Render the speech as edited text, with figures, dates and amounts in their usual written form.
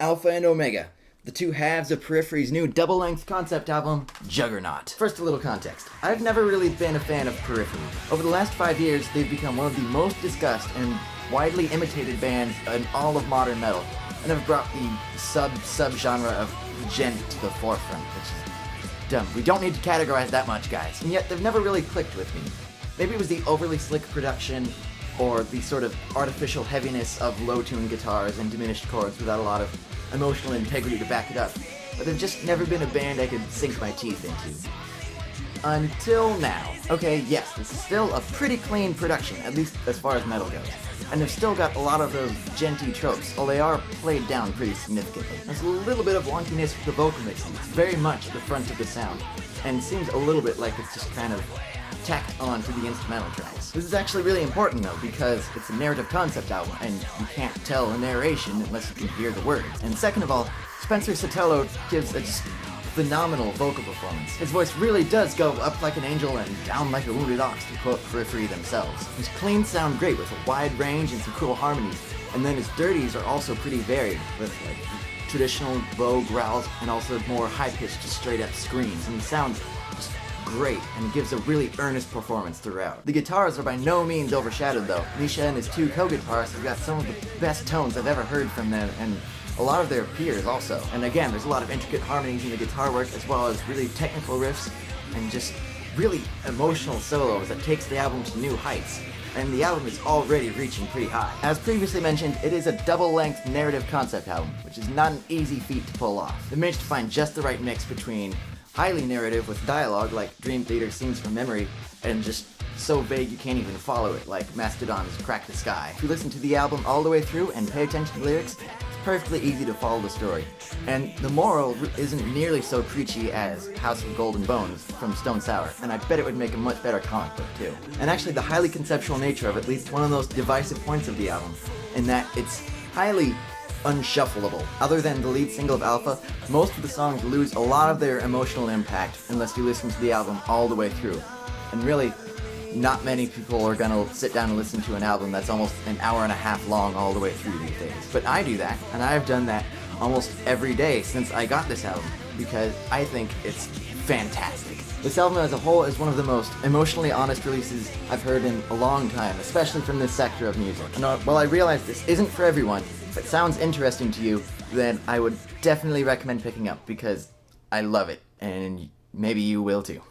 Alpha and Omega, the two halves of Periphery's new double-length concept album, Juggernaut. First, a little context. I've never really been a fan of Periphery. Over the last 5 years, they've become one of the most discussed and widely imitated bands in all of modern metal, and have brought the sub-genre of gent to the forefront, which is dumb. We don't need to categorize that much, guys. And yet, they've never really clicked with me. Maybe it was the overly slick production, or the sort of artificial heaviness of low-tuned guitars and diminished chords without a lot of emotional integrity to back it up, but they've just never been a band I could sink my teeth into. Until now. Okay, yes, this is still a pretty clean production, at least as far as metal goes, and they've still got a lot of those genty tropes, although they are played down pretty significantly. There's a little bit of wonkiness with the vocal mixing. It's very much the front of the sound, and it seems a little bit like it's just kind of tacked on to the instrumental tracks. This is actually really important though, because it's a narrative concept album, and you can't tell a narration unless you can hear the words. And second of all, Spencer Sotelo gives a just phenomenal vocal performance. His voice really does go up like an angel and down like a wounded ox, to quote Periphery themselves. His cleans sound great with a wide range and some cool harmonies, and then his dirties are also pretty varied, with like traditional low growls and also more high-pitched, just straight-up screams, and he sounds just great, and gives a really earnest performance throughout. The guitars are by no means overshadowed though. Misha and his two co-guitarists have got some of the best tones I've ever heard from them, and a lot of their peers also. And again, there's a lot of intricate harmonies in the guitar work, as well as really technical riffs, and just really emotional solos that takes the album to new heights. And the album is already reaching pretty high. As previously mentioned, it is a double-length narrative concept album, which is not an easy feat to pull off. They managed to find just the right mix between highly narrative with dialogue like Dream Theater Scenes from Memory, and just so vague you can't even follow it like Mastodon's Crack the Sky. If you listen to the album all the way through and pay attention to the lyrics, it's perfectly easy to follow the story. And the moral isn't nearly so preachy as House of Golden Bones from Stone Sour, and I bet it would make a much better comic book too. And actually the highly conceptual nature of at least one of those divisive points of the album, in that it's highly unshuffleable. Other than the lead single of Alpha, most of the songs lose a lot of their emotional impact unless you listen to the album all the way through. And really, not many people are gonna sit down and listen to an album that's almost an hour and a half long all the way through these days. But I do that, and I've done that almost every day since I got this album, because I think it's fantastic. This album as a whole is one of the most emotionally honest releases I've heard in a long time, especially from this sector of music. And while I realize this isn't for everyone, if it sounds interesting to you, then I would definitely recommend picking up, because I love it, and maybe you will too.